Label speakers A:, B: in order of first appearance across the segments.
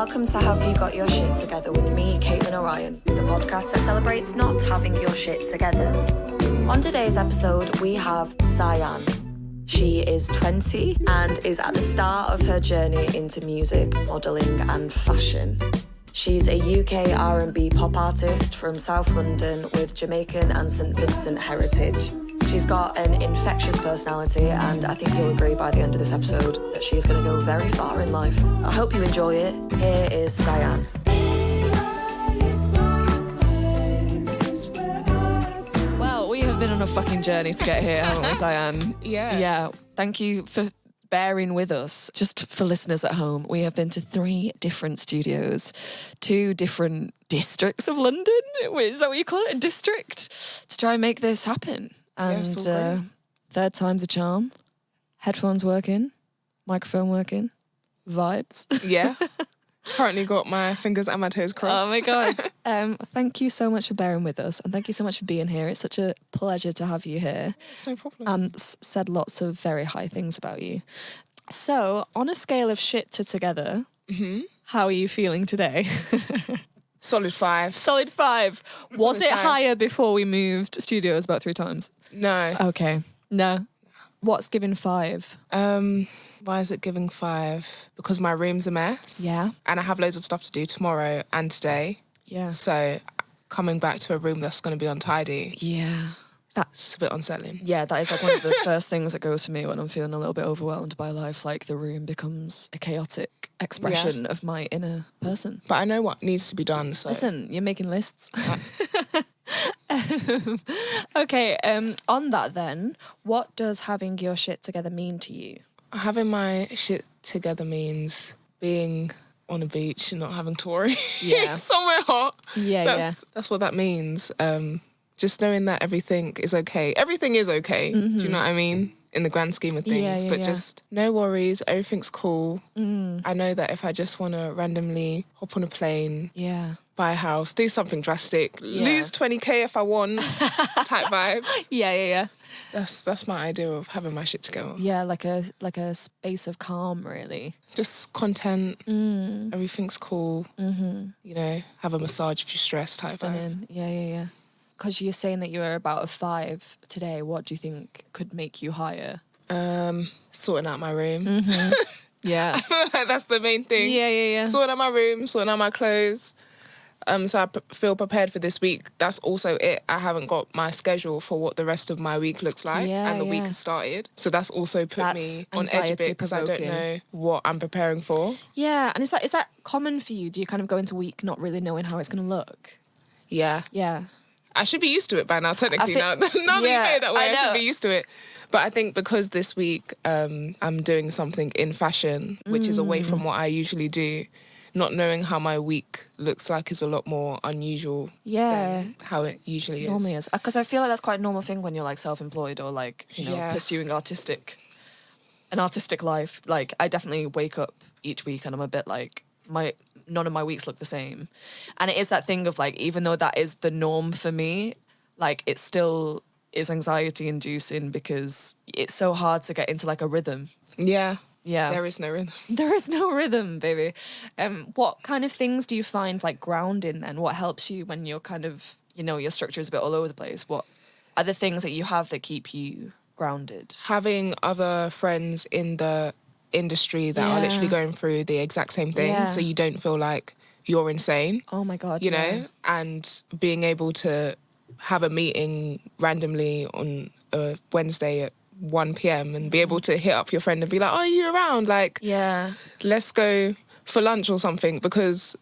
A: welcome to Have You Got Your Shit Together with me, Caitlin Orion, the podcast that celebrates not having your shit together. On today's episode, we have Cyan. She is 20 and is at the start of her journey into music, modelling and fashion. She's a UK R&B pop artist from South London with Jamaican and St Vincent heritage. She's got an infectious personality and I think you'll agree by the end of this episode that she's going to go very far in life. I hope you enjoy it. Here is Cyan. Well, we have been on a fucking journey to get here, haven't we, Cyan? Yeah. Thank you for bearing with us. Just for listeners at home, we have been to 3 different studios, 2 different districts of London. Is that what you call it? A district? To try and make this happen. And third time's a charm. Headphones working, microphone working, vibes.
B: Yeah. Currently got my fingers and my toes crossed.
A: Oh my God. Thank you so much for bearing with us and thank you so much for being here. It's such a pleasure to have you here.
B: It's no problem.
A: And said lots of very high things about you. So, on a scale of shit to together, how are you feeling today?
B: Solid 5.
A: Solid 5. Was it higher before we moved studios about 3 times?
B: No.
A: Okay. No. What's giving 5?
B: Why is it giving 5? Because my room's a mess.
A: Yeah.
B: And I have loads of stuff to do tomorrow and today.
A: Yeah.
B: So coming back to a room that's going to be untidy.
A: Yeah.
B: That's a bit unsettling.
A: Yeah, that is like one of the first things that goes for me when I'm feeling a little bit overwhelmed by life. Like the room becomes a chaotic expression of my inner person.
B: But I know what needs to be done. So
A: listen, you're making lists. Okay, on that then, what does having your shit together mean to you?
B: Having my shit together means being on a beach and not having Tory.
A: Yeah.
B: Somewhere hot.
A: Yeah,
B: That's what that means. Just knowing that everything is okay. Everything is okay. Do you know what I mean? In the grand scheme of things. But just no worries. Everything's cool. I know that if I just want to randomly hop on a plane, buy a house, do something drastic, lose 20k if I want, type vibes.
A: Yeah.
B: That's my idea of having my shit together.
A: Yeah, like a space of calm, really.
B: Just content. Everything's cool. You know, have a massage if you're stressed type vibe.
A: Yeah. Because you're saying that you were about a 5 today. What do you think could make you higher?
B: Sorting out my room.
A: Yeah.
B: I feel like that's the main thing.
A: Yeah.
B: Sorting out my room, sorting out my clothes. So I feel prepared for this week. That's also it. I haven't got my schedule for what the rest of my week looks like. And the week has started. So that's also put me on edge a bit because I don't know what I'm preparing for.
A: Yeah. And is that common for you? Do you kind of go into a week not really knowing how it's going to look?
B: Yeah.
A: Yeah.
B: I should be used to it by now, technically. Now that you say it that way, I should be used to it. But I think because this week I'm doing something in fashion, which is away from what I usually do, not knowing how my week looks like is a lot more unusual than how it usually
A: Normally is. Because I feel like that's quite a normal thing when you're like self-employed or like, you know, pursuing an artistic life. Like I definitely wake up each week and I'm a bit like, none of my weeks look the same. And it is that thing of like, even though that is the norm for me, like it still is anxiety inducing because it's so hard to get into like a rhythm.
B: Yeah.
A: Yeah.
B: There is no rhythm.
A: There is no rhythm, baby. What kind of things do you find like grounding then? What helps you when you're kind of, you know, your structure is a bit all over the place? What are the things that you have that keep you grounded?
B: Having other friends in the industry that are literally going through the exact same thing, so you don't feel like you're insane.
A: Oh my God,
B: you know, and being able to have a meeting randomly on a Wednesday at 1 p.m. and be able to hit up your friend and be like, oh, are you around? Like, let's go for lunch or something, because,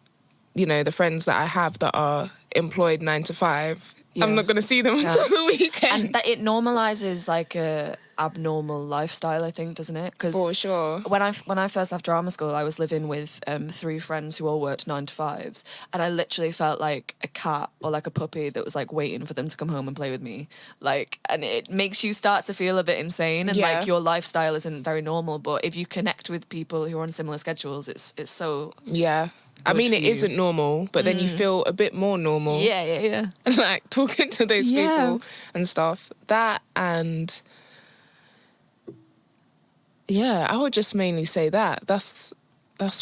B: you know, the friends that I have that are employed 9 to 5, I'm not going to see them until the weekend.
A: And that it normalises like a abnormal lifestyle, I think, doesn't it? Cause
B: for sure.
A: When I first left drama school, I was living with 3 friends who all worked 9 to 5s, and I literally felt like a cat or like a puppy that was like waiting for them to come home and play with me. Like, and it makes you start to feel a bit insane, and like your lifestyle isn't very normal. But if you connect with people who are on similar schedules, it's so
B: I mean, it isn't normal, but then you feel a bit more normal.
A: Yeah.
B: Like talking to those people and stuff. That and I would just mainly say that. That's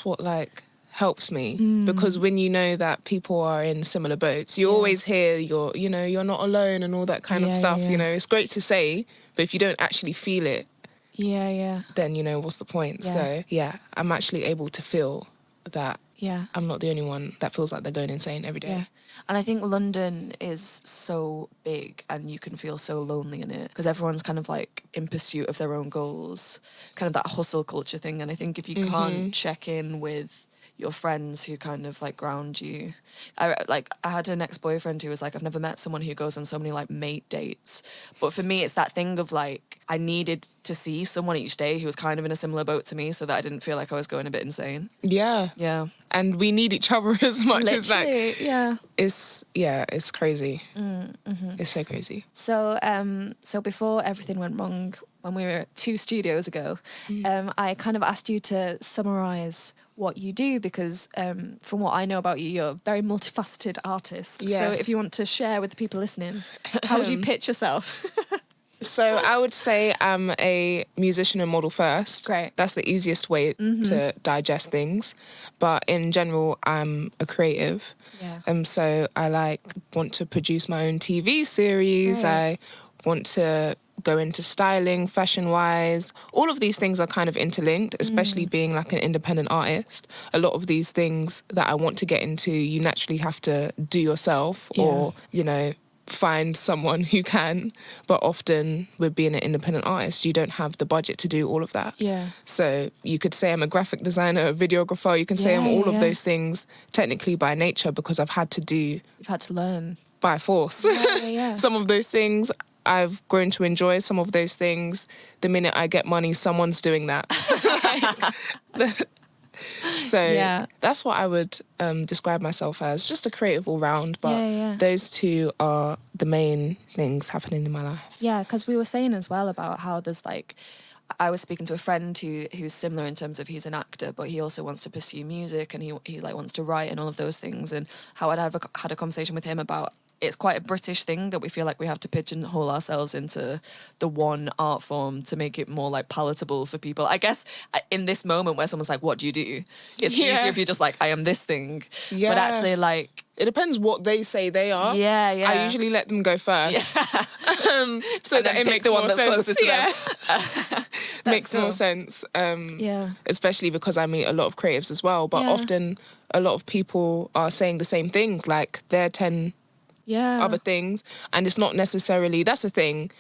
B: what like helps me because when you know that people are in similar boats, you always hear you're not alone and all that kind of stuff. You know, it's great to say, but if you don't actually feel it, then what's the point? So I'm actually able to feel that I'm not the only one that feels like they're going insane every day.
A: And I think London is so big and you can feel so lonely in it because everyone's kind of like in pursuit of their own goals, kind of that hustle culture thing. And I think if you can't check in with your friends who kind of like ground you. I had an ex-boyfriend who was like, I've never met someone who goes on so many like mate dates. But for me, it's that thing of like, I needed to see someone each day who was kind of in a similar boat to me so that I didn't feel like I was going a bit insane.
B: Yeah.
A: Yeah.
B: And we need each other as much as like, it's crazy. It's so crazy.
A: So, so before everything went wrong, when we were 2 studios ago, I kind of asked you to summarise what you do because from what I know about you, you're a very multifaceted artist.
B: Yes.
A: So if you want to share with the people listening, how would you pitch yourself?
B: So I would say I'm a musician and model first.
A: Great.
B: That's the easiest way to digest things. But in general, I'm a creative.
A: Yeah.
B: So I want to produce my own TV series.
A: Right.
B: I want to go into styling, fashion-wise. All of these things are kind of interlinked, especially being like an independent artist. A lot of these things that I want to get into, you naturally have to do yourself or, find someone who can. But often with being an independent artist, you don't have the budget to do all of that.
A: Yeah.
B: So you could say I'm a graphic designer, a videographer. You can say I'm all of those things technically by nature because I've had to do...
A: You've had to learn.
B: By force. Some of those things I've grown to enjoy. Some of those things, the minute I get money, someone's doing that. So that's what I would describe myself as, just a creative all-round. But those two are the main things happening in my life.
A: Yeah, because we were saying as well about how there's like... I was speaking to a friend who's similar in terms of he's an actor, but he also wants to pursue music and he like wants to write and all of those things. And how I'd had a conversation with him about it's quite a British thing that we feel like we have to pigeonhole ourselves into the one art form to make it more like palatable for people. I guess in this moment where someone's like, what do you do? It's easier if you're just like, I am this thing. Yeah. But actually like...
B: It depends what they say they are.
A: Yeah, yeah.
B: I usually let them go first. So that it makes more sense. Makes more sense. Especially because I meet a lot of creatives as well. But often a lot of people are saying the same things, like they're 10 other things. And it's not necessarily, that's the thing.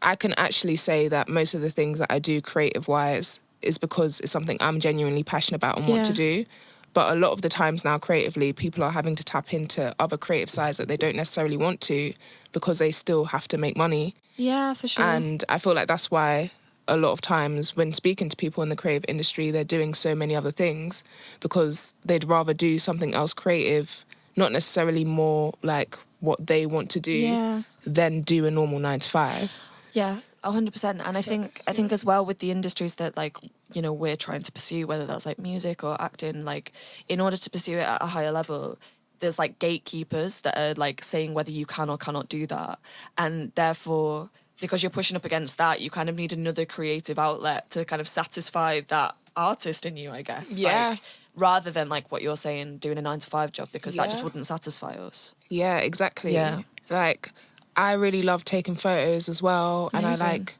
B: I can actually say that most of the things that I do creative-wise is because it's something I'm genuinely passionate about and want to do. But a lot of the times now, creatively, people are having to tap into other creative sides that they don't necessarily want to because they still have to make money.
A: Yeah, for sure.
B: And I feel like that's why a lot of times when speaking to people in the creative industry, they're doing so many other things because they'd rather do something else creative, not necessarily more like what they want to do than do a normal 9 to 5.
A: Yeah, 100%. And I think as well with the industries that like, we're trying to pursue, whether that's like music or acting, like in order to pursue it at a higher level, there's like gatekeepers that are like saying whether you can or cannot do that. And therefore, because you're pushing up against that, you kind of need another creative outlet to kind of satisfy that artist in you, I guess.
B: Yeah.
A: Like, rather than like what you're saying, doing a 9 to 5 job, because that just wouldn't satisfy us.
B: Yeah, exactly.
A: Yeah.
B: Like, I really love taking photos as well.
A: Amazing.
B: And I like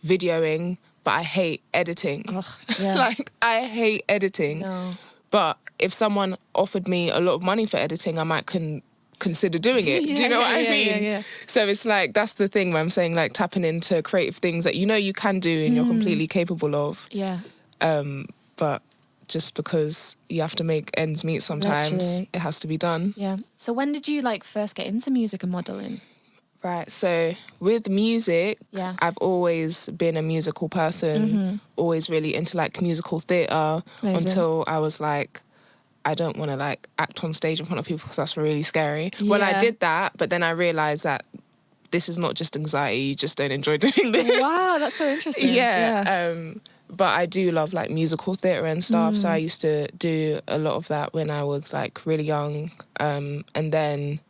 B: videoing, but I hate editing.
A: Ugh, yeah.
B: Like, I hate editing.
A: No.
B: But if someone offered me a lot of money for editing, I might consider doing it. Do you know what I mean?
A: Yeah.
B: So it's like, that's the thing where I'm saying, like, tapping into creative things that you can do and you're completely capable of.
A: Yeah.
B: But just because you have to make ends meet sometimes,
A: Literally.
B: It has to be done.
A: Yeah. So when did you like first get into music and modelling?
B: Right, so with music, I've always been a musical person, always really into like musical theatre until I was like, I don't want to like act on stage in front of people because that's really scary.
A: Yeah.
B: Well, I did that, but then I realised that this is not just anxiety, you just don't enjoy doing this.
A: Wow, that's so interesting.
B: Yeah. But I do love like musical theatre and stuff, so I used to do a lot of that when I was like really young. And then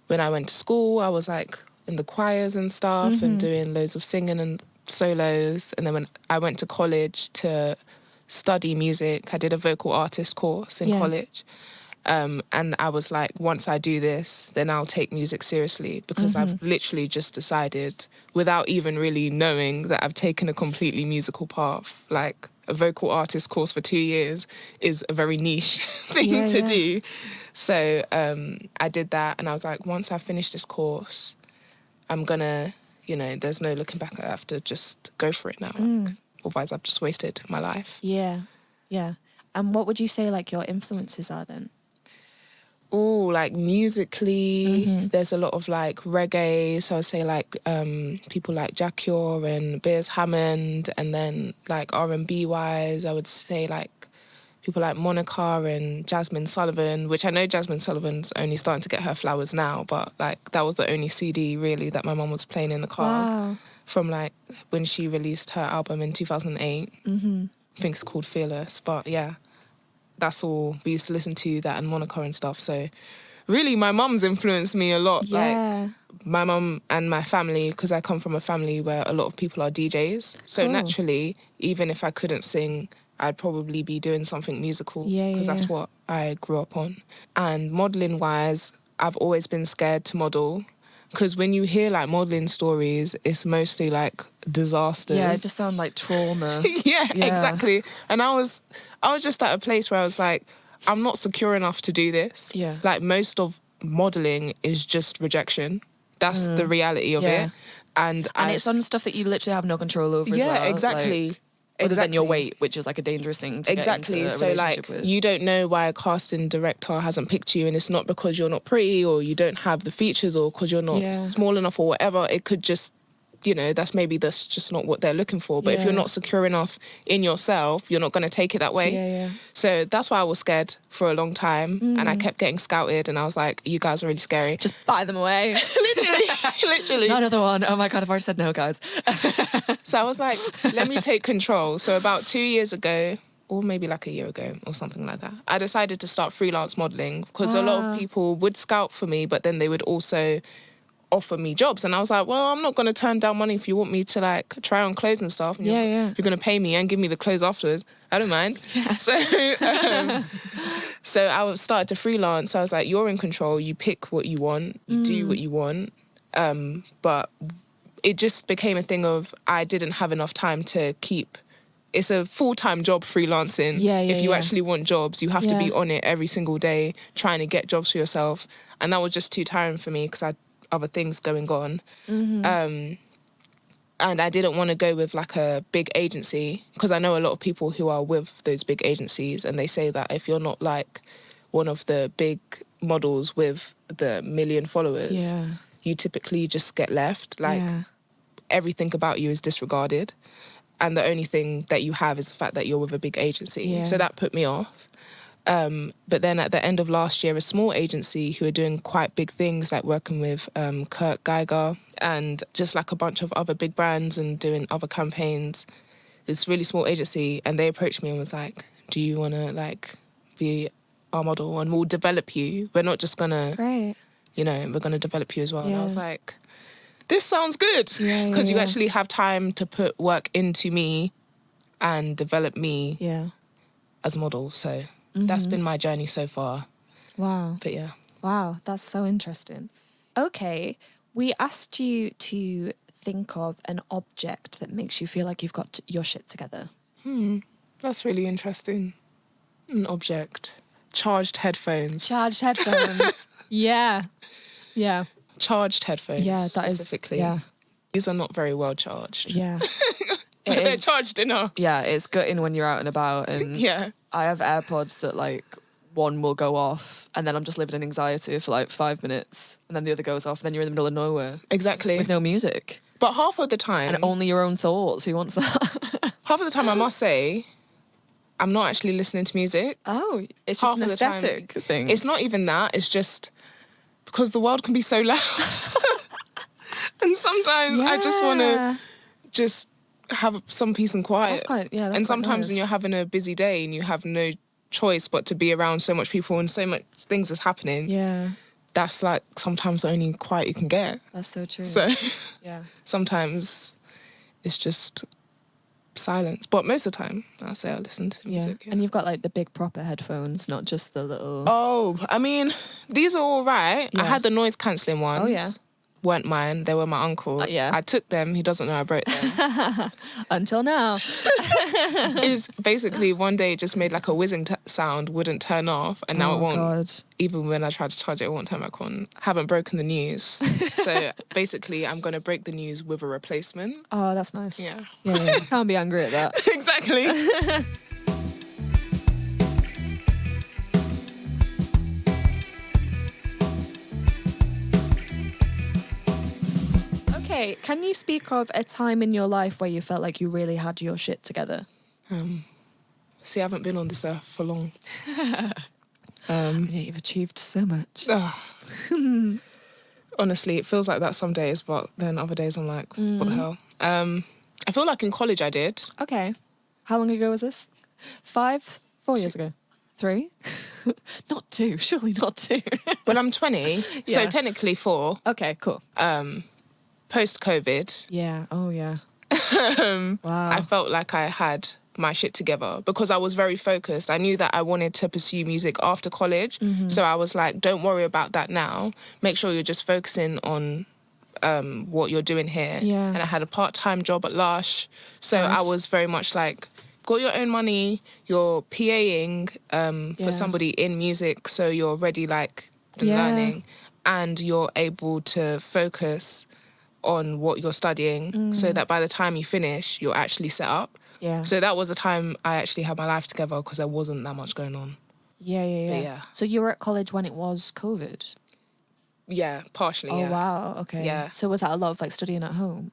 B: when I went to school, I was like in the choirs and stuff and doing loads of singing and solos. And then when I went to college to study music. I did a vocal artist course in college. And I was like, once I do this, then I'll take music seriously, because I've literally just decided, without even really knowing, that I've taken a completely musical path. Like, a vocal artist course for 2 years is a very niche thing to do. So I did that, and I was like, once I finish this course, I'm gonna, there's no looking back. I have to just go for it now. Like, otherwise I've just wasted my life.
C: Yeah. And what would you say, like, your influences are then?
B: Oh, like musically, there's a lot of like reggae. So I'd say like people like Jah Cure and Beers Hammond, and then like R&B wise, I would say like people like Monica and Jasmine Sullivan, which I know Jasmine Sullivan's only starting to get her flowers now, but like that was the only CD really that my mum was playing in the car from like when she released her album in 2008. I think it's called Fearless, but yeah. That's all. We used to listen to that and Monica and stuff. So really my mum's influenced me a lot. Like my mum and my family, because I come from a family where a lot of people are DJs. So naturally, even if I couldn't sing, I'd probably be doing something musical, because that's what I grew up on. And modelling wise, I've always been scared to model, because when you hear like modelling stories, it's mostly like disasters.
C: Yeah, it just sounds like trauma.
B: yeah, exactly. And I was just at a place where I was like, I'm not secure enough to do this. Yeah. Like most of modelling is just rejection. That's the reality of it. And
C: it's on stuff that you literally have no control over as well.
B: Yeah, exactly.
C: Like, other than your weight, which is like a dangerous thing to get into a relationship with.
B: You don't know why a casting director hasn't picked you, and it's not because you're not pretty or you don't have the features or because you're not small enough or whatever. It could just, that's just not what they're looking for. But if you're not secure enough in yourself, you're not going to take it that way. So that's why I was scared for a long time, and I kept getting scouted, and I was like, you guys are really scary.
C: Just buy them away.
B: Literally.
C: Another one. Oh my God, I've already said no, guys.
B: So I was like, let me take control. So about 2 years ago, or maybe like a year ago or something like that, I decided to start freelance modelling, because a lot of people would scout for me, but then they would also offer me jobs, and I was like, well, I'm not going to turn down money if you want me to like try on clothes and stuff, and you're going to pay me and give me the clothes afterwards. I don't mind. So I started to freelance. So I was like, you're in control, you pick what you want, you do what you want, but it just became a thing of I didn't have enough time to keep. It's a full-time job, freelancing. If you actually want jobs, you have to be on it every single day trying to get jobs for yourself, and that was just too tiring for me because I other things going on. And I didn't want to go with like a big agency, because I know a lot of people who are with those big agencies, and they say that if you're not like one of the big models with the million followers, you typically just get left. Like everything about you is disregarded, and the only thing that you have is the fact that you're with a big agency. So that put me off. But then at the end of last year, a small agency who are doing quite big things, like working with Kurt Geiger and just like a bunch of other big brands and doing other campaigns, this really small agency, and they approached me and was like, do you want to like be our model, and we'll develop you. We're not just gonna, we're gonna develop you as well. And I was like, this sounds good, because you actually have time to put work into me and develop me as a model. So that's been my journey so far.
C: Wow.
B: But yeah.
C: Wow, that's so interesting. Okay, we asked you to think of an object that makes you feel like you've got your shit together.
B: That's really interesting. An object. Charged headphones.
C: Charged headphones. Yeah.
B: Charged headphones.
C: Yeah, that
B: specifically. These are not very well charged.
C: Yeah.
B: They're charged enough.
C: Yeah, it's gutting when you're out and about, and I have AirPods that like one will go off and then I'm just living in anxiety for like 5 minutes, and then the other goes off, and then you're in the middle of nowhere.
B: Exactly.
C: With no music.
B: But half of the time...
C: And only your own thoughts. Who wants that?
B: Half of the time, I must say, I'm not actually listening to music.
C: Oh, it's just an aesthetic thing.
B: It's not even that. It's just because the world can be so loud. And sometimes I just want to just have some peace and quiet. And sometimes when you're having a busy day and you have no choice but to be around so much people and so much things is happening, that's like sometimes the only quiet you can get.
C: That's so true.
B: So sometimes it's just silence. But most of the time, I'll say I listen to music.
C: And you've got like the big proper headphones, not just the little...
B: Oh, I mean, these are all right. I had the noise cancelling ones.
C: Oh, yeah.
B: Weren't mine. They were my uncle's. I took them. He doesn't know I broke them.
C: Until now.
B: Is basically one day it just made like a whizzing sound, wouldn't turn off, and now it won't.
C: God.
B: Even when I try to charge it, it won't turn back on. Haven't broken the news. So basically, I'm going to break the news with a replacement.
C: Oh, that's nice.
B: Yeah.
C: Can't be angry at that.
B: Exactly.
C: Okay, can you speak of a time in your life where you felt like you really had your shit together?
B: See, I haven't been on this earth for long.
C: You've achieved so much.
B: Honestly, it feels like that some days, but then other days I'm like, what the hell? I feel like in college I did.
C: Okay. How long ago was this? 4 years ago? 3? Not 2, surely not 2.
B: Well, I'm 20, so technically 4.
C: Okay, cool.
B: Post-COVID.
C: Yeah, oh yeah. Wow.
B: I felt like I had my shit together because I was very focused. I knew that I wanted to pursue music after college. So I was like, don't worry about that now. Make sure you're just focusing on what you're doing here.
C: Yeah.
B: And I had a part-time job at Lush. So I was very much like, got your own money, you're PAing for somebody in music, so you're already like learning, and you're able to focus on what you're studying so that by the time you finish, you're actually set up.
C: Yeah.
B: So that was a time I actually had my life together because there wasn't that much going on.
C: Yeah. So you were at college when it was COVID?
B: Yeah, partially,
C: Oh, wow, okay.
B: Yeah.
C: So was that a lot of like studying at home?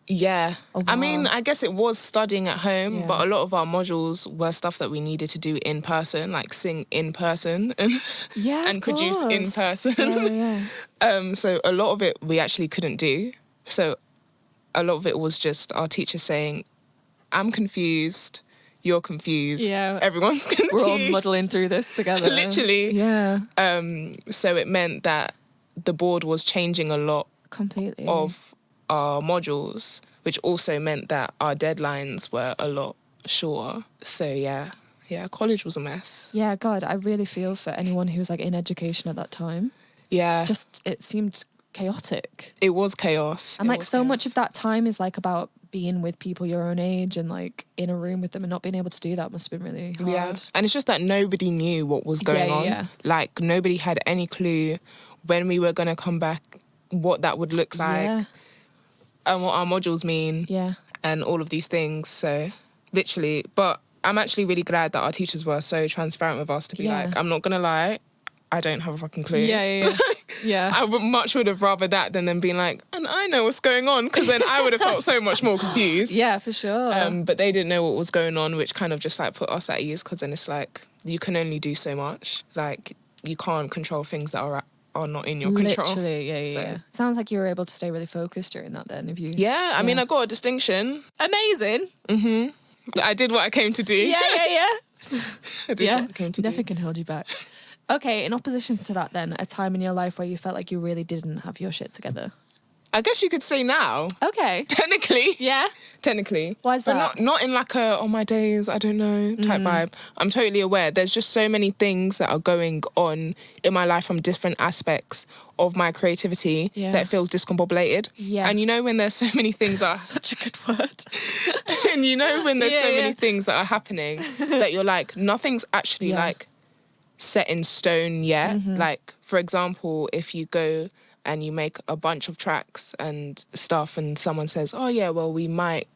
B: Yeah.
C: Oh, wow.
B: I mean, I guess it was studying at home, but a lot of our modules were stuff that we needed to do in person, like sing in person and produce in person. So a lot of it we actually couldn't do. So a lot of it was just our teacher saying, I'm confused, you're confused, everyone's confused.
C: We're all muddling through this together.
B: Literally.
C: Yeah.
B: So it meant that the board was changing a lot
C: completely
B: of our modules, which also meant that our deadlines were a lot shorter. So yeah, college was a mess.
C: Yeah, God, I really feel for anyone who was like in education at that time.
B: Yeah.
C: Just, it seemed chaotic.
B: It was chaos.
C: And like so much of that time is like about being with people your own age and like in a room with them, and not being able to do that must have been really hard.
B: Yeah. And it's just that nobody knew what was going on. Yeah. Like nobody had any clue when we were going to come back, what that would look like. And what our modules mean, and all of these things. So, literally, but I'm actually really glad that our teachers were so transparent with us to be like, I'm not gonna lie, I don't have a fucking clue. Yeah. I would have rather that than them being like, and I know what's going on, because then I would have felt so much more confused.
C: Yeah, for sure.
B: But they didn't know what was going on, which kind of just like put us at ease, because then it's like you can only do so much. Like you can't control things that are not in your control.
C: Literally, yeah. Sounds like you were able to stay really focused during that then.
B: I mean, I got a distinction.
C: Amazing.
B: I did what I came to do.
C: Yeah.
B: I did what I came to do.
C: Nothing can hold you back. Okay, in opposition to that then, a time in your life where you felt like you really didn't have your shit together.
B: I guess you could say now.
C: Okay.
B: Technically.
C: Yeah?
B: Technically.
C: Why is that?
B: But not in like a, oh my days, I don't know, type vibe. I'm totally aware. There's just so many things that are going on in my life from different aspects of my creativity that feels discombobulated. Yeah. And you know when there's so many things that are...
C: Such a good word.
B: And you know when there's so many things that are happening that you're like, nothing's actually like set in stone yet. Like, for example, if you go and you make a bunch of tracks and stuff and someone says, oh yeah, well, we might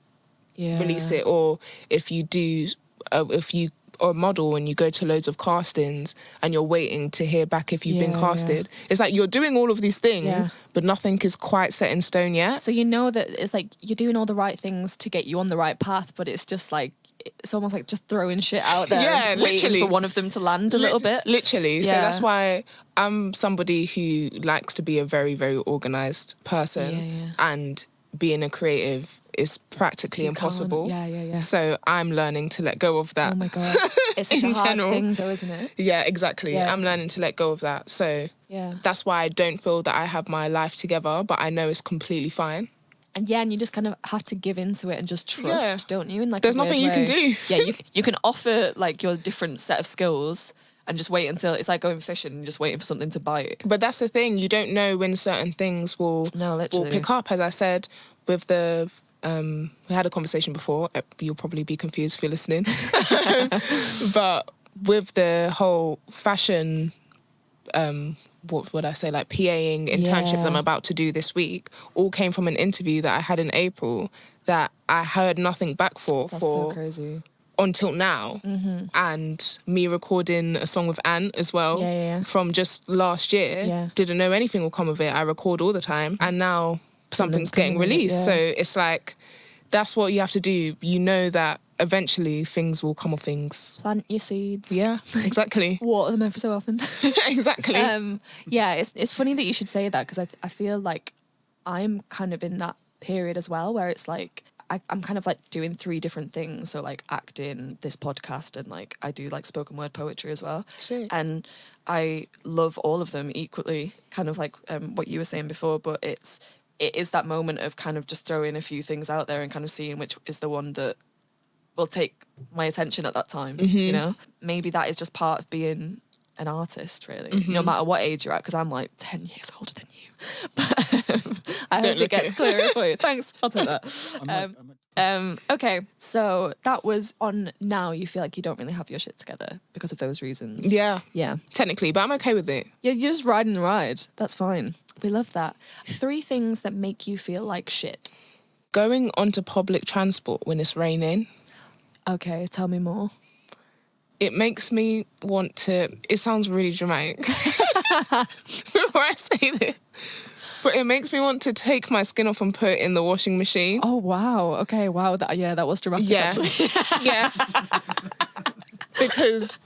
B: release it. Or if you do, if you are a model and you go to loads of castings and you're waiting to hear back if you've been casted. It's like you're doing all of these things, but nothing is quite set in stone yet.
C: So you know that it's like you're doing all the right things to get you on the right path, but it's just like, it's almost like just throwing shit out there and waiting for one of them to land a little bit.
B: Literally. So that's why I'm somebody who likes to be a very, very organised person. And being a creative is practically impossible. So I'm learning to let go of that.
C: Oh my God. It's such a hard thing though, isn't it?
B: Yeah, exactly. I'm learning to let go of that. So that's why I don't feel that I have my life together, but I know it's completely fine.
C: And and you just kind of have to give into it and just trust, don't you? In like
B: there's nothing you can do.
C: Yeah, you can offer like your different set of skills and just wait until it's like going fishing and just waiting for something to bite.
B: But that's the thing, you don't know when certain things will pick up. As I said, with the we had a conversation before. You'll probably be confused if you're listening, but with the whole fashion, what would I say, like PAing internship that I'm about to do this week, all came from an interview that I had in April that I heard nothing back for.
C: That's so crazy.
B: Until now. And me recording a song with Ant as well from just last year. Didn't know anything will come of it. I record all the time and now something's getting released. So it's like, that's what you have to do. You know that eventually things will come of things.
C: Plant your seeds.
B: Yeah, exactly.
C: Water them every so often.
B: Exactly.
C: It's funny that you should say that because I feel like I'm kind of in that period as well where it's like I'm kind of like doing 3 different things. So like acting, this podcast, and like I do like spoken word poetry as well.
B: Sick.
C: And I love all of them equally, kind of like what you were saying before, but it is that moment of kind of just throwing a few things out there and kind of seeing which is the one that will take my attention at that time, you know? Maybe that is just part of being an artist, really, no matter what age you're at, because I'm like 10 years older than you. But I hope it gets clearer for you. Thanks, I'll take that. Okay, so that was on now you feel like you don't really have your shit together because of those reasons.
B: Yeah.
C: Yeah.
B: Technically, but I'm okay with it.
C: Yeah, you're just riding the ride. That's fine. We love that. 3 things that make you feel like shit.
B: Going onto public transport when it's raining.
C: Okay, tell me more.
B: It makes me want to... It sounds really dramatic before I say this. But it makes me want to take my skin off and put it in the washing machine.
C: Oh, wow. Okay, wow. That was dramatic, actually.
B: Yeah. Because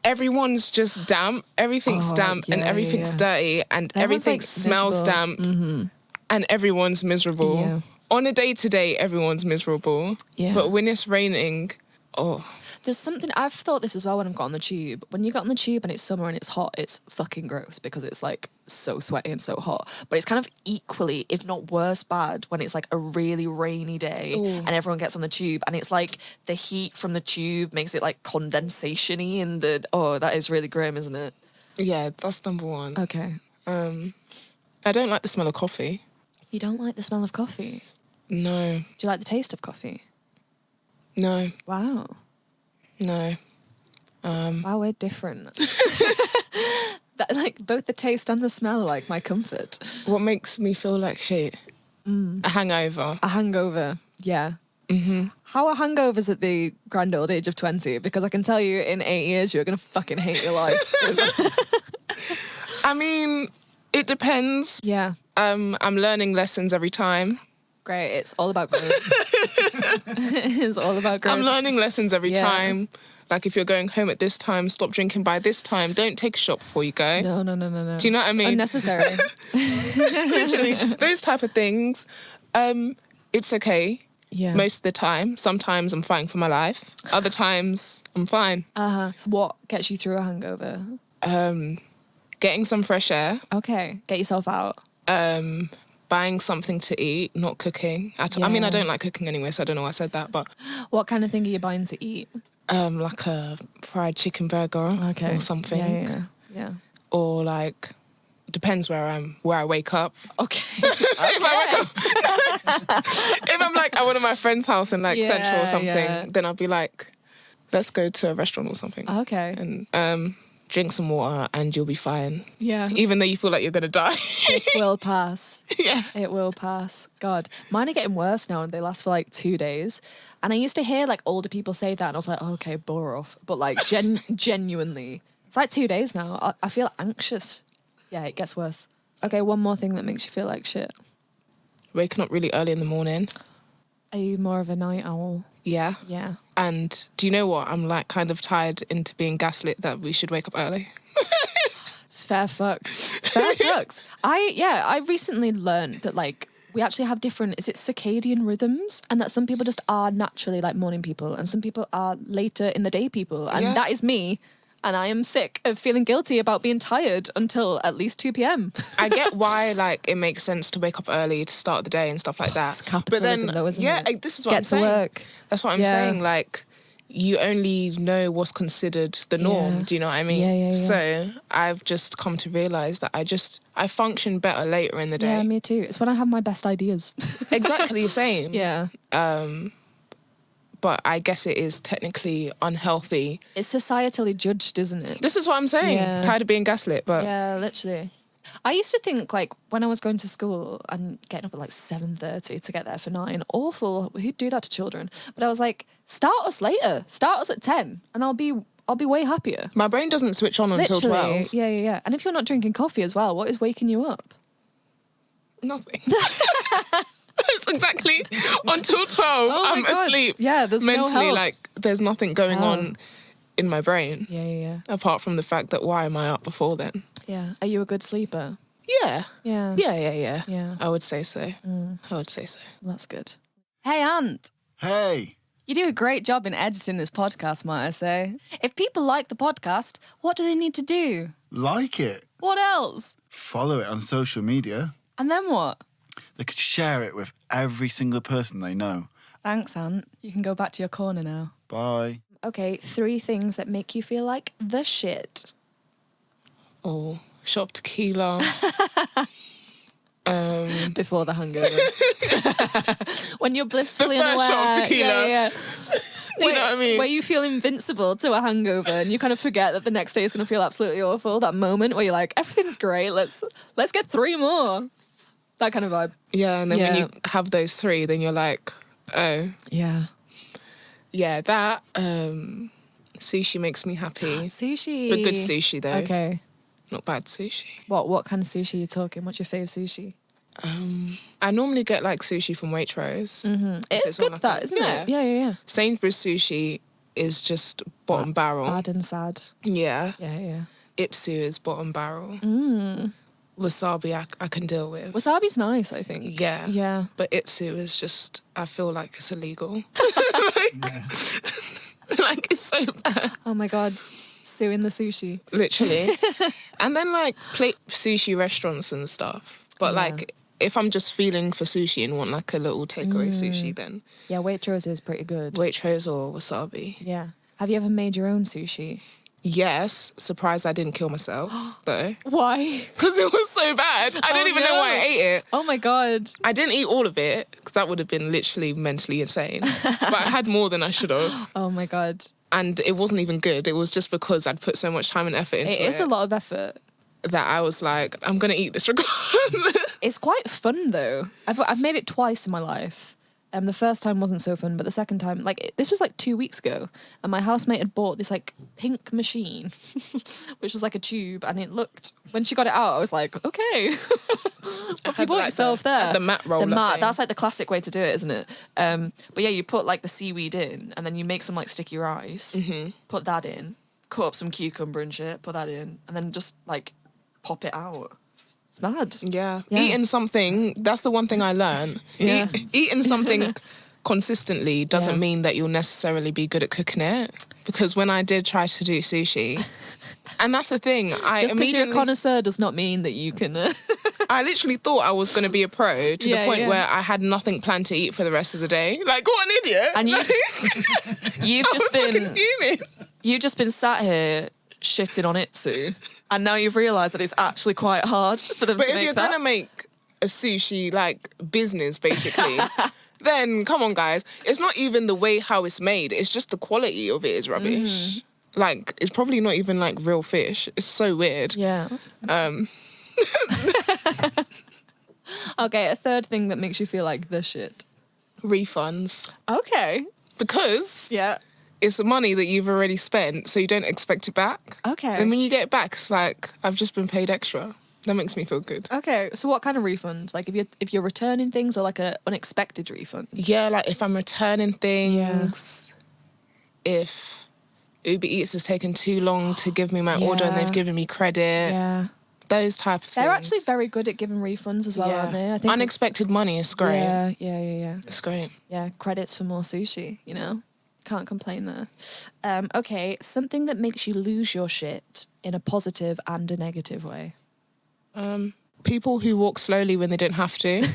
B: everyone's just damp. Everything's damp and everything's dirty and everything smells damp and everyone's miserable.
C: Yeah.
B: On a day-to-day, everyone's miserable.
C: Yeah.
B: But when it's raining,
C: There's something, I've thought this as well when I've got on the tube. When you get on the tube and it's summer and it's hot, it's fucking gross because it's like so sweaty and so hot. But it's kind of equally, if not worse, bad when it's like a really rainy day and everyone gets on the tube and it's like the heat from the tube makes it like condensation-y and that is really grim, isn't it?
B: Yeah, that's number 1.
C: Okay.
B: I don't like the smell of coffee.
C: You don't like the smell of coffee?
B: No.
C: Do you like the taste of coffee?
B: No.
C: Wow.
B: No.
C: Wow, we're different. Like both the taste and the smell are like my comfort.
B: What makes me feel like shit? A hangover.
C: A hangover, yeah. How are hangovers at the grand old age of 20? Because I can tell you in 8 years you're going to fucking hate your life.
B: I mean, it depends.
C: Yeah.
B: I'm learning lessons every time.
C: Great, it's all about growth. It's all about growth.
B: I'm learning lessons every time. Like if you're going home at this time, stop drinking by this time. Don't take a shot before you go.
C: No.
B: Do you know what I mean?
C: Unnecessary.
B: Literally, those type of things. It's okay.
C: Yeah.
B: Most of the time. Sometimes I'm fighting for my life. Other times I'm fine.
C: What gets you through a hangover?
B: Getting some fresh air.
C: Okay, get yourself out.
B: Buying something to eat, not cooking. I mean, I don't like cooking anyway, so I don't know why I said that, but...
C: What kind of thing are you buying to eat?
B: Like a fried chicken burger or something.
C: Yeah.
B: Or like, depends where I wake up.
C: Okay.
B: If I'm like at one of my friend's house in like Central or something, then I'll be like, let's go to a restaurant or something.
C: Okay.
B: And drink some water and you'll be fine.
C: Yeah.
B: Even though you feel like you're going to die.
C: This will pass.
B: Yeah.
C: It will pass. God. Mine are getting worse now and they last for like 2 days. And I used to hear like older people say that and I was like, oh, okay, bore off. But like genuinely, it's like 2 days now. I feel anxious. Yeah, it gets worse. Okay, one more thing that makes you feel like shit.
B: Waking up really early in the morning.
C: Are you more of a night owl?
B: Yeah.
C: Yeah.
B: And do you know what? I'm like kind of tired into being gaslit that we should wake up early.
C: Fair fucks. Fair fucks. I recently learned that like we actually have different, is it circadian rhythms? And that some people just are naturally like morning people and some people are later in the day people. And that is me. and I am sick of feeling guilty about being tired until at least 2 p.m.
B: I get why, like, it makes sense to wake up early to start the day and stuff like that.
C: It's capitalism, though, isn't it?
B: This is what I'm saying.
C: Get to work.
B: That's what I'm saying. Like, you only know what's considered the norm. Do you know what I mean?
C: Yeah.
B: So I've just come to realise that I function better later in the day.
C: Yeah, me too. It's when I have my best ideas.
B: Exactly the same.
C: Yeah.
B: But I guess it is technically unhealthy.
C: It's societally judged, isn't it?
B: This is what I'm saying.
C: Yeah.
B: Tired of being gaslit, but...
C: Yeah, literally. I used to think, like, when I was going to school and getting up at, like, 7:30 to get there for 9, awful. Who'd do that to children? But I was like, start us later. Start us at 10, and I'll be way happier.
B: My brain doesn't switch on until 12.
C: Yeah. And if you're not drinking coffee as well, what is waking you up?
B: Nothing. It's exactly until 12. I'm asleep.
C: Yeah, there's
B: mentally,
C: no help.
B: like, there's nothing going on in my brain.
C: Yeah.
B: Apart from the fact that why am I up before then?
C: Yeah. Are you a good sleeper?
B: Yeah.
C: Yeah.
B: I would say so. I would say so.
C: That's good. Hey, Ant.
D: Hey.
C: You do a great job in editing this podcast, might I say. If people like the podcast, what do they need to do?
D: Like it.
C: What else?
D: Follow it on social media.
C: And then what?
D: They could share it with every single person they know.
C: Thanks, Ant. You can go back to your corner now.
D: Bye.
C: Okay, 3 things that make you feel like the shit.
B: Oh, shop tequila.
C: Before the hangover. When you're blissfully
B: The first
C: unaware.
B: shot of tequila.
C: Yeah.
B: Do you know what I mean?
C: Where you feel invincible to a hangover and you kind of forget that the next day is going to feel absolutely awful. That moment where you're like, everything's great. Let's get 3 more. That kind of vibe.
B: Yeah, and then when you have those 3, then you're like, oh.
C: Yeah.
B: Yeah, that sushi makes me happy.
C: Sushi.
B: But good sushi, though.
C: Okay.
B: Not bad sushi.
C: What kind of sushi are you talking? What's your fave sushi?
B: I normally get, like, sushi from Waitrose.
C: Mm-hmm. It's good, that, isn't it? Yeah.
B: Sainsbury's sushi is just bottom barrel.
C: Bad and sad.
B: Yeah.
C: Yeah.
B: Itsu is bottom barrel. Wasabi I can deal with.
C: Wasabi's nice, I think.
B: Yeah.
C: Yeah.
B: But Itsu is just, I feel like it's illegal. Like, it's so bad.
C: Oh my God. Suing the sushi.
B: Literally. And then, like, plate sushi restaurants and stuff. But, like, if I'm just feeling for sushi and want, like, a little takeaway sushi, then...
C: Yeah, Waitrose is pretty good.
B: Waitrose or wasabi.
C: Yeah. Have you ever made your own sushi?
B: Yes. Surprised I didn't kill myself, though.
C: Why?
B: Because it was so bad. I didn't even know why I ate it.
C: Oh my God.
B: I didn't eat all of it, because that would have been literally mentally insane. But I had more than I should have.
C: Oh my God.
B: And it wasn't even good. It was just because I'd put so much time and effort into it.
C: It is a lot of effort.
B: That I was like, I'm going to eat this regardless.
C: It's quite fun, though. I've made it twice in my life. The first time wasn't so fun, but the second time, like, this was like 2 weeks ago, and my housemate had bought this like pink machine, which was like a tube, and it looked, when she got it out, I was like, okay, what have you bought yourself there?
B: The mat roller.
C: The mat,
B: thing.
C: that's like the classic way to do it, isn't it? But yeah, you put like the seaweed in, and then you make some like sticky rice, put that in, cut up some cucumber and shit, put that in, and then just like pop it out. It's mad.
B: Yeah. Eating something, that's the one thing I learned.
C: Yeah.
B: Eating something consistently doesn't mean that you'll necessarily be good at cooking it. Because when I did try to do sushi, and that's the thing,
C: Just because you're a connoisseur does not mean that you can...
B: I literally thought I was going to be a pro to the point where I had nothing planned to eat for the rest of the day. Like, what an idiot.
C: And you've just been sat here shitting on Itsu. And now you've realised that it's actually quite hard for them to make that.
B: But if you're going to make a sushi, like, business, basically, then, come on, guys. It's not even the way how it's made. It's just the quality of it is rubbish. Like, it's probably not even, like, real fish. It's so weird.
C: Yeah. Okay, a third thing that makes you feel like the shit.
B: Refunds.
C: Okay.
B: Because...
C: Yeah.
B: It's money that you've already spent, so you don't expect it back.
C: Okay.
B: And when you get it back, it's like, I've just been paid extra. That makes me feel good.
C: Okay, so what kind of refund? Like if you're returning things or like an unexpected refund?
B: Yeah, like if I'm returning things, if Uber Eats has taken too long to give me my order and they've given me credit.
C: Yeah.
B: Those type of things.
C: They're actually very good at giving refunds as well, aren't they? I think
B: unexpected money is great.
C: Yeah.
B: It's great.
C: Yeah, credits for more sushi, you know? Can't complain there. Okay, something that makes you lose your shit in a positive and a negative way.
B: People who walk slowly when they don't have to.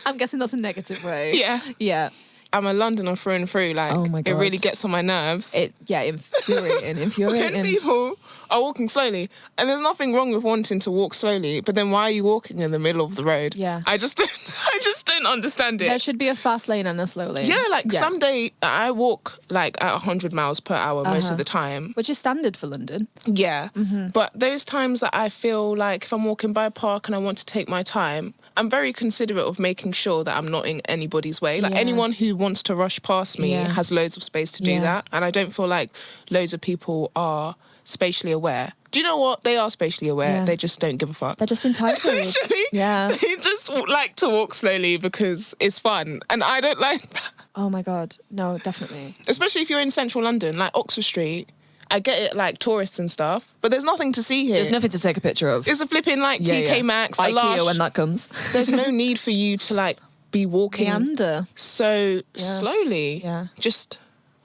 C: I'm guessing that's a negative way.
B: Yeah.
C: Yeah.
B: I'm a Londoner through and through. Like,
C: Oh my God.
B: it really gets on my nerves.
C: Infuriating.
B: When people are walking slowly, and there's nothing wrong with wanting to walk slowly, but then why are you walking in the middle of the road?
C: Yeah.
B: I just don't understand it.
C: There should be a fast lane and a slow lane.
B: Yeah, like someday I walk like at 100 miles per hour most of the time.
C: Which is standard for London.
B: Yeah. But those times that I feel like if I'm walking by a park and I want to take my time, I'm very considerate of making sure that I'm not in anybody's way. Like anyone who wants to rush past me has loads of space to do that. And I don't feel like loads of people are spatially aware. Do you know what? They are spatially aware.
C: Yeah.
B: They just don't give a fuck.
C: They're just entitled.
B: Literally.
C: Yeah.
B: They just like to walk slowly because it's fun. And I don't like that.
C: Oh my God. No, definitely.
B: Especially if you're in central London, like Oxford Street. I get it, like tourists and stuff, but there's nothing to see here.
C: There's nothing to take a picture of.
B: It's a flipping like TK Maxx, a
C: IKEA
B: Lush.
C: when that comes.
B: There's no need for you to like be walking
C: Meander.
B: so slowly.
C: Yeah.
B: Just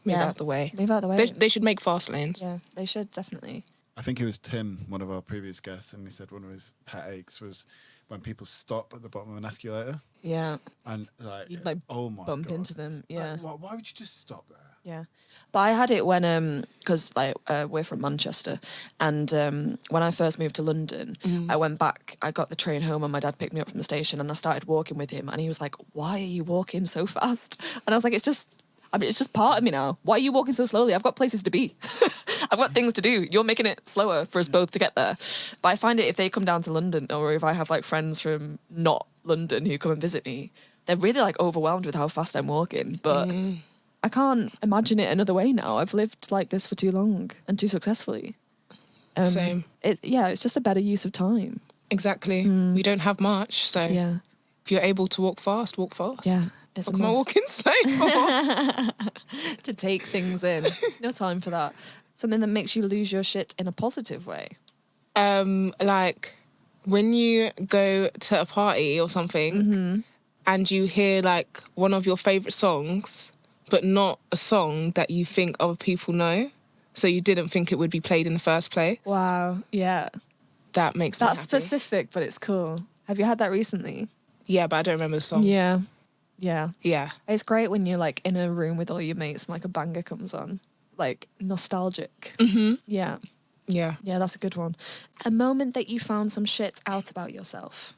B: move out the way.
C: Move out the way.
B: They should make fast lanes.
C: Yeah, they should, definitely.
D: I think it was Tim, one of our previous guests, and he said one of his pet aches was when people stop at the bottom of an escalator.
C: Yeah.
D: And like,
C: You'd like
D: oh my
C: bump
D: God.
C: into them. Yeah.
D: Like, why would you just stop there?
C: Yeah. But I had it when, because like we're from Manchester, and when I first moved to London, I went back, I got the train home and my dad picked me up from the station and I started walking with him and he was like, why are you walking so fast? And I was like, it's just part of me now. Why are you walking so slowly? I've got places to be. I've got things to do. You're making it slower for us both to get there. But I find it if they come down to London or if I have like friends from not London who come and visit me, they're really like overwhelmed with how fast I'm walking. But I can't imagine it another way now. I've lived like this for too long and too successfully.
B: Same.
C: It's just a better use of time.
B: Exactly. We don't have much, so
C: Yeah.
B: if you're able to walk fast, walk fast.
C: Yeah. It's
B: What am I walking slow for?
C: to take things in. No time for that. Something that makes you lose your shit in a positive way.
B: Like when you go to a party or something and you hear like one of your favourite songs, but not a song that you think other people know, so you didn't think it would be played in the first place.
C: Wow. Yeah.
B: That makes me
C: That's
B: happy.
C: specific, but it's cool. Have you had that recently?
B: Yeah, but I don't remember the song.
C: Yeah. Yeah.
B: Yeah.
C: It's great when you're like in a room with all your mates and like a banger comes on. Like nostalgic. Yeah.
B: Yeah.
C: Yeah, that's a good one. A moment that you found some shit out about yourself.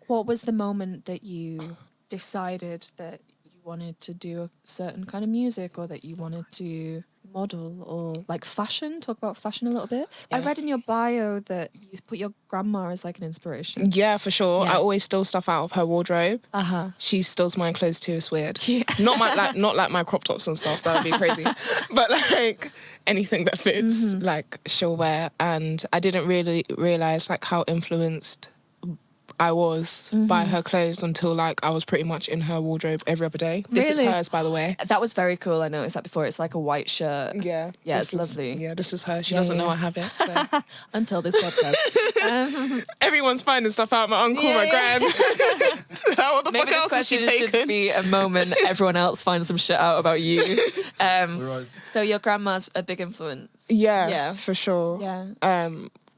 C: What was the moment that you decided that you wanted to do a certain kind of music or that you wanted to model or like fashion? Talk about fashion a little bit.
B: Yeah.
C: I read in your bio that you put your grandma as like an inspiration.
B: Yeah, for sure.
C: Yeah.
B: I always steal stuff out of her wardrobe.
C: Uh-huh.
B: She steals my clothes too. It's weird.
C: Yeah.
B: Not like my crop tops and stuff. That would be crazy. But like anything that fits, like she'll wear. And I didn't really realize like how influenced I was by her clothes until like I was pretty much in her wardrobe every other day. This is
C: Really?
B: hers, by the way.
C: That was very cool. I noticed that before. It's like a white shirt.
B: Yeah.
C: Yeah,
B: This
C: it's
B: is-
C: lovely.
B: Yeah, this is her. She
C: Yeah,
B: doesn't
C: yeah.
B: know I have it. So.
C: Until this podcast.
B: Everyone's finding stuff out. My uncle, my gran. What the
C: Maybe
B: fuck
C: this
B: else has she
C: question should
B: taken?
C: be a moment everyone else finds some shit out about you.
D: Right.
C: So your grandma's a big influence.
B: Yeah,
C: Yeah.
B: for sure.
C: Yeah.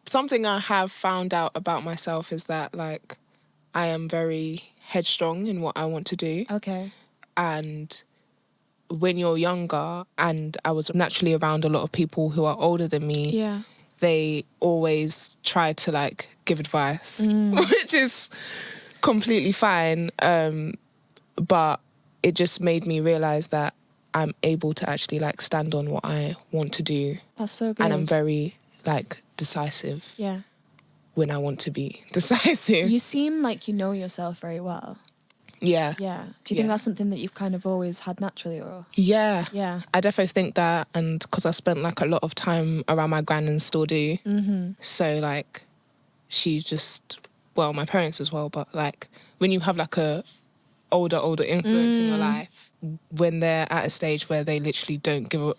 B: Something I have found out about myself is that like I am very headstrong in what I want to do.
C: Okay.
B: And when you're younger, and I was naturally around a lot of people who are older than me,
C: Yeah.
B: they always try to like give advice, which is completely fine. But it just made me realize that I'm able to actually like stand on what I want to do.
C: That's so good.
B: And I'm very like decisive
C: Yeah.
B: when I want to be decisive.
C: You seem like you know yourself very well.
B: Yeah.
C: Yeah. Do you think
B: Yeah.
C: that's something that you've kind of always had naturally or?
B: Yeah.
C: Yeah.
B: I definitely think that, and because I spent like a lot of time around my gran and still do. So like, she just, well, my parents as well, but like when you have like a older influence in your life, when they're at a stage where they literally don't give a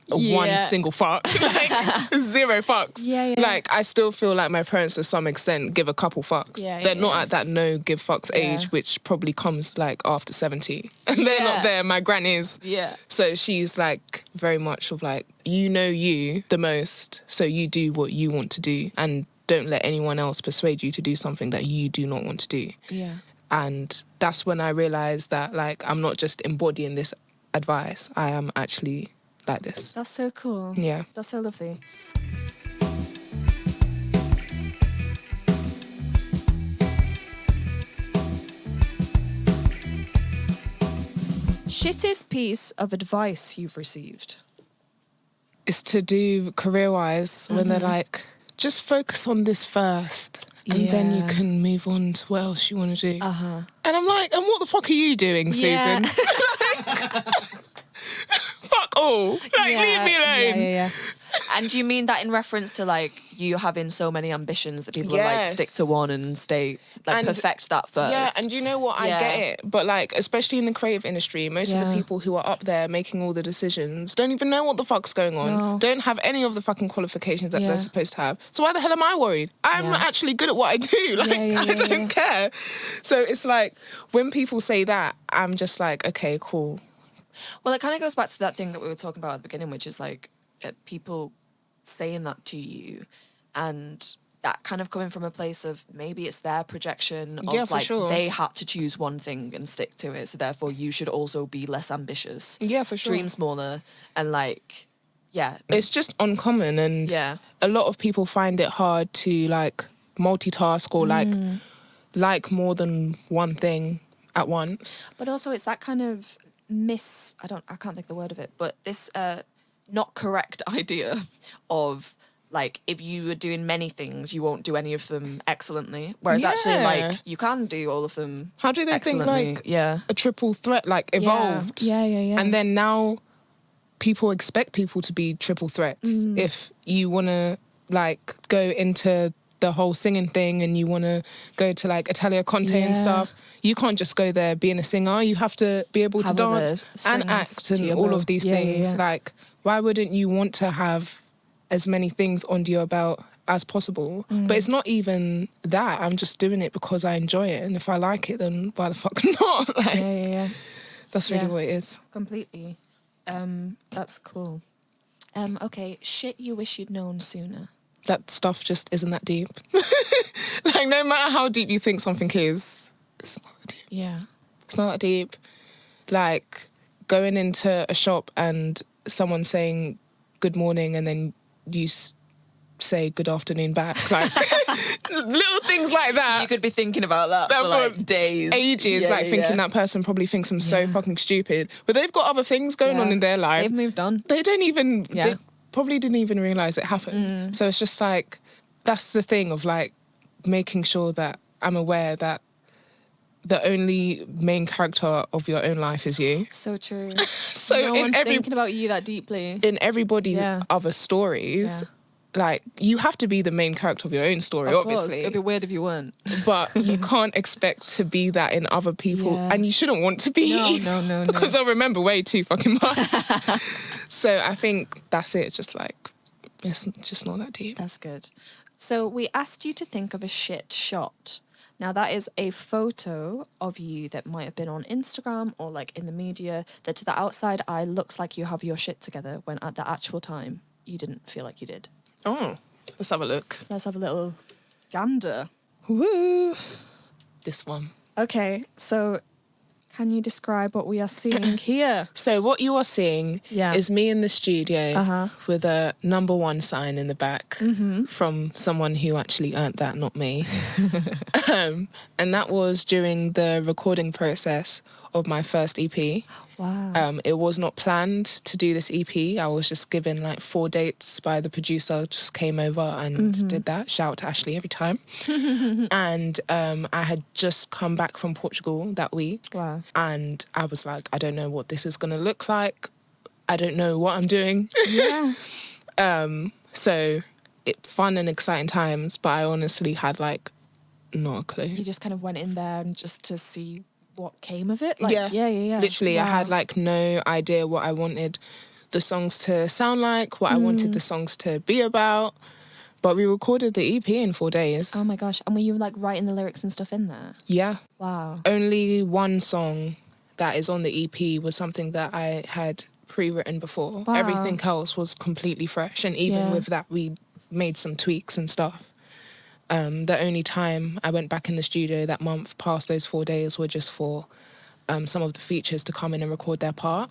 B: one single fuck, like zero fucks. Like I still feel like my parents to some extent give a couple fucks. They're not at that no give fucks age, which probably comes like after 70, and they're not there. My gran is. So she's like very much of like, you know you the most, so you do what you want to do, and don't let anyone else persuade you to do something that you do not want to do. And that's when I realised that, like, I'm not just embodying this advice. I am actually like this.
C: That's so cool.
B: Yeah.
C: That's so lovely. Shittest piece of advice you've received?
B: It's to do career-wise, when they're like, just focus on this first. And then you can move on to what else you want to do. And I'm like, and what the fuck are you doing, Susan? Fuck all. Like, leave me alone.
C: And do you mean that in reference to, like, you having so many ambitions that people are like, stick to one and stay, like, and perfect that first?
B: Yeah, and you know what? I get it. But, like, especially in the creative industry, most of the people who are up there making all the decisions don't even know what the fuck's going on. Don't have any of the fucking qualifications that they're supposed to have. So why the hell am I worried? I'm actually good at what I do. Like, I don't care. So it's like, when people say that, I'm just like, okay, cool.
C: Well, it kind of goes back to that thing that we were talking about at the beginning, which is, like, people saying that to you, and that kind of coming from a place of maybe it's their projection of like they had to choose one thing and stick to it, so therefore you should also be less ambitious. Dream smaller, and like
B: it's just uncommon, and a lot of people find it hard to like multitask or like more than one thing at once.
C: But also it's that kind of I can't think the word of it, but this not correct idea of like, if you are doing many things, you won't do any of them excellently. Whereas actually, like, you can do all of them.
B: How do they think like a triple threat, like, evolved? And then now people expect people to be triple threats. If you want to like go into the whole singing thing and you want to go to like Italia Conte and stuff, you can't just go there being a singer. You have to be able to dance and act and all of these things. Like, why wouldn't you want to have as many things under your belt as possible? But it's not even that. I'm just doing it because I enjoy it. And if I like it, then why the fuck not? Like, that's really what it is.
C: Completely. That's cool. Okay, shit you wish you'd known sooner.
B: That stuff just isn't that deep. Like, no matter how deep you think something is, it's not that deep. It's not that deep. Like, going into a shop and someone saying good morning and then you say good afternoon back, like little things like that.
C: You could be thinking about that for like days,
B: ages, thinking that person probably thinks I'm so fucking stupid, but they've got other things going on in their life.
C: They've moved on.
B: They don't even they probably didn't even realise it happened. So it's just like, that's the thing of like making sure that I'm aware that the only main character of your own life is you.
C: So true.
B: So
C: no one's thinking about you that deeply.
B: In everybody's other stories, like, you have to be the main character of your own story, obviously.
C: It'd be weird if you weren't.
B: But you can't expect to be that in other people, and you shouldn't want to be.
C: No.
B: Because they'll remember way too fucking much. So I think that's it. Just like, it's just not that deep.
C: That's good. So we asked you to think of a shit shot. Now, that is a photo of you that might have been on Instagram or like in the media that to the outside eye looks like you have your shit together when at the actual time you didn't feel like you did.
B: Oh, let's have a look.
C: Let's have a little gander.
B: Woo! This one.
C: Okay, so can you describe what we are seeing here?
B: So what you are seeing is me in the studio with a #1 sign in the back from someone who actually earned that, not me. And that was during the recording process of my first EP.
C: Wow.
B: It was not planned to do this EP. I was just given like 4 dates by the producer, just came over and did that. Shout out to Ashley every time. And I had just come back from Portugal that week.
C: Wow.
B: And I was like, I don't know what this is going to look like. I don't know what I'm doing.
C: Yeah.
B: So fun and exciting times, but I honestly had like not a clue.
C: You just kind of went in there and just to see what came of it? Like, yeah.
B: Literally,
C: Wow.
B: I had like no idea what I wanted the songs to sound like, what I wanted the songs to be about. But we recorded the EP in 4 days.
C: Oh my gosh. And were you like writing the lyrics and stuff in there?
B: Yeah.
C: Wow.
B: Only one song that is on the EP was something that I had pre-written before.
C: Wow.
B: Everything else was completely fresh. And even with that, we made some tweaks and stuff. The only time I went back in the studio that month past those 4 days were just for some of the features to come in and record their part.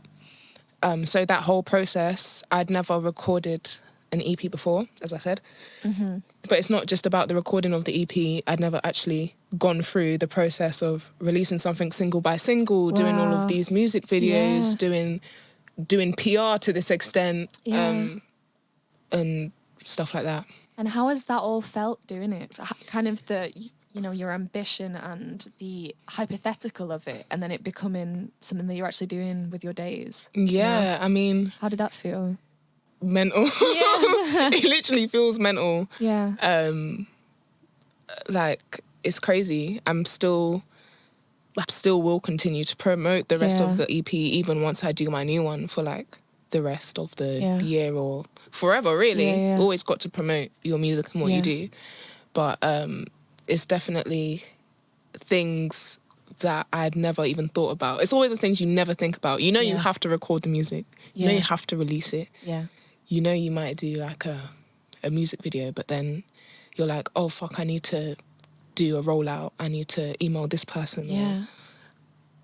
B: So that whole process, I'd never recorded an EP before, as I said.
C: Mm-hmm.
B: But it's not just about the recording of the EP. I'd never actually gone through the process of releasing something single by single, doing all of these music videos, doing PR to this extent, and stuff like that.
C: And how has that all felt doing it? Kind of the, your ambition and the hypothetical of it, and then it becoming something that you're actually doing with your days.
B: Yeah, I mean...
C: How did that feel?
B: Mental.
C: Yeah.
B: It literally feels mental.
C: Yeah.
B: Like, it's crazy. I still will continue to promote the rest of the EP, even once I do my new one for like the rest of the year or forever, really.
C: Yeah.
B: Always got to promote your music and what you do. But it's definitely things that I'd never even thought about. It's always the things you never think about. You know you have to record the music. You know you have to release it.
C: Yeah.
B: You know you might do like a music video, but then you're like, oh, fuck, I need to do a rollout. I need to email this person.
C: Yeah.
B: Or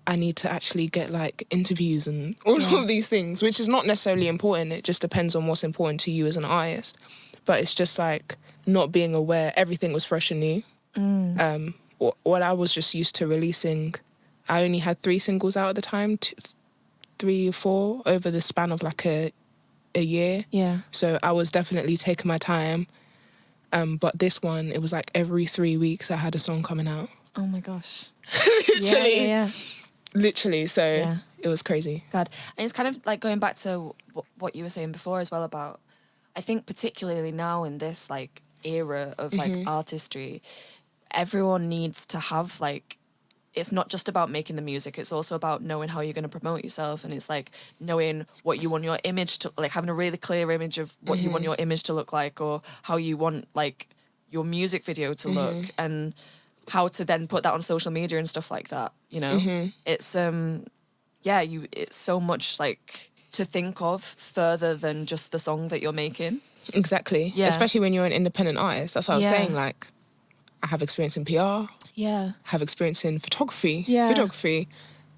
B: I need to actually get like interviews and all of these things, which is not necessarily important. It just depends on what's important to you as an artist. But it's just like not being aware everything was fresh and new. What I was just used to releasing, I only had 3 singles out at the time, 3 or 4 over the span of like a year.
C: Yeah.
B: So I was definitely taking my time. But this one, it was like every 3 weeks I had a song coming out.
C: Oh my gosh.
B: Literally.
C: Yeah.
B: Literally. So it was crazy.
C: God. And it's kind of like going back to what you were saying before as well about, I think particularly now in this like era of like artistry, everyone needs to have like, it's not just about making the music, it's also about knowing how you're going to promote yourself, and it's like knowing what you want your image to, like having a really clear image of what you want your image to look like, or how you want like your music video to look, and how to then put that on social media and stuff like that, It's it's so much like to think of further than just the song that you're making.
B: Exactly.
C: Yeah.
B: Especially when you're an independent artist. That's what I was saying, like I have experience in PR.
C: Yeah.
B: Have experience in photography.
C: Yeah.
B: Videography.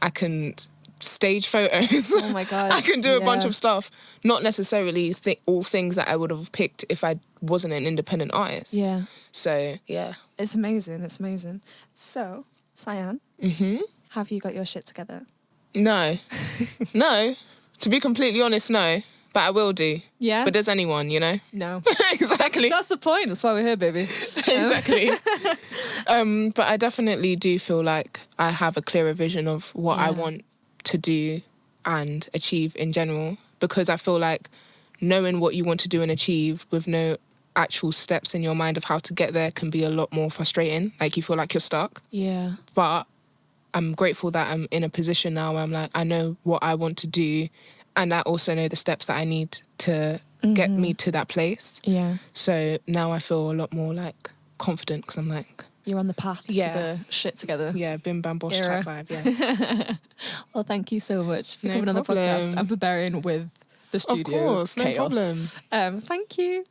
B: I can stage photos.
C: Oh my God.
B: I can do a bunch of stuff. Not necessarily all things that I would have picked if I wasn't an independent artist.
C: Yeah.
B: So, yeah.
C: It's amazing. It's amazing. So, Cyan, have you got your shit together?
B: No. No. To be completely honest, no. But I will do.
C: Yeah.
B: But does anyone,
C: No.
B: Exactly.
C: That's the point. That's why we're here, baby.
B: Exactly. But I definitely do feel like I have a clearer vision of what I want to do and achieve in general, because I feel like knowing what you want to do and achieve with no actual steps in your mind of how to get there can be a lot more frustrating. Like you feel like you're stuck.
C: Yeah.
B: But I'm grateful that I'm in a position now where I'm like, I know what I want to do, and I also know the steps that I need to get me to that place.
C: Yeah.
B: So now I feel a lot more like confident, because I'm like...
C: You're on the path to the shit together.
B: Yeah, bim bam bosh type vibe, yeah.
C: Well, thank you so much for
B: No
C: coming on the
B: problem.
C: podcast and for bearing with the studio
B: Of course, no
C: chaos.
B: problem.
C: Thank you.